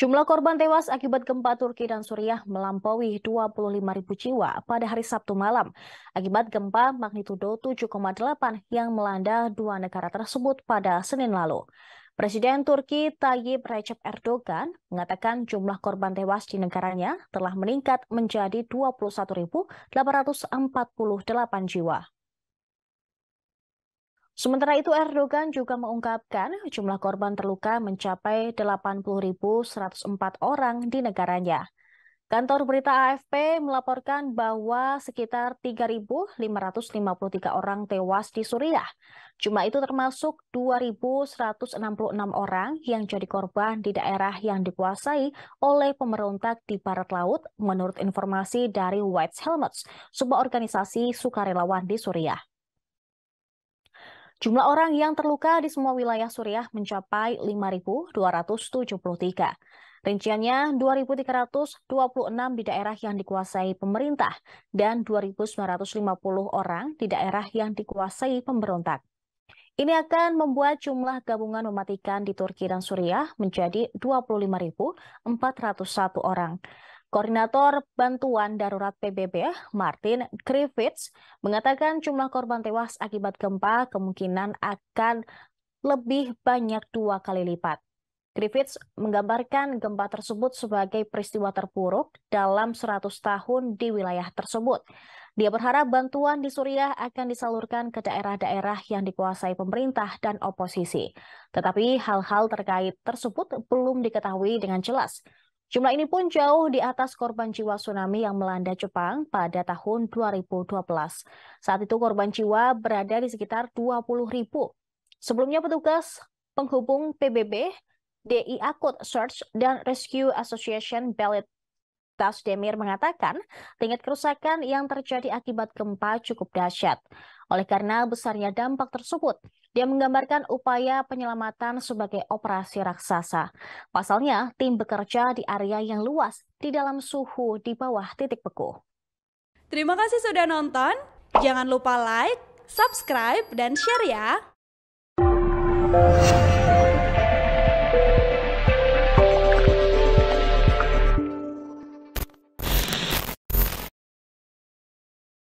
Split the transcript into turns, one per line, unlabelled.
Jumlah korban tewas akibat gempa Turki dan Suriah melampaui 25.000 jiwa pada hari Sabtu malam akibat gempa magnitudo 7,8 yang melanda dua negara tersebut pada Senin lalu. Presiden Turki Tayyip Recep Erdogan mengatakan jumlah korban tewas di negaranya telah meningkat menjadi 21.848 jiwa. Sementara itu, Erdogan juga mengungkapkan jumlah korban terluka mencapai 80.104 orang di negaranya. Kantor berita AFP melaporkan bahwa sekitar 3.553 orang tewas di Suriah. Jumlah itu termasuk 2.166 orang yang jadi korban di daerah yang dikuasai oleh pemberontak di Barat Laut, menurut informasi dari White Helmets, sebuah organisasi sukarelawan di Suriah. Jumlah orang yang terluka di semua wilayah Suriah mencapai 5.273. Rinciannya 2.326 di daerah yang dikuasai pemerintah dan 2.950 orang di daerah yang dikuasai pemberontak. Ini akan membuat jumlah gabungan mematikan di Turki dan Suriah menjadi 25.401 orang. Koordinator Bantuan Darurat PBB, Martin Griffiths, mengatakan jumlah korban tewas akibat gempa kemungkinan akan lebih banyak 2 kali lipat. Griffiths menggambarkan gempa tersebut sebagai peristiwa terburuk dalam 100 tahun di wilayah tersebut. Dia berharap bantuan di Suriah akan disalurkan ke daerah-daerah yang dikuasai pemerintah dan oposisi. Tetapi hal-hal terkait tersebut belum diketahui dengan jelas. Jumlah ini pun jauh di atas korban jiwa tsunami yang melanda Jepang pada tahun 2012. Saat itu korban jiwa berada di sekitar 20.000. Sebelumnya petugas penghubung PBB, DI Akut Search dan Rescue Association Belit Tasdemir mengatakan tingkat kerusakan yang terjadi akibat gempa cukup dahsyat. Oleh karena besarnya dampak tersebut, dia menggambarkan upaya penyelamatan sebagai operasi raksasa. Pasalnya, tim bekerja di area yang luas di dalam suhu di bawah titik beku.
Terima kasih sudah nonton. Jangan lupa like, subscribe, dan share ya.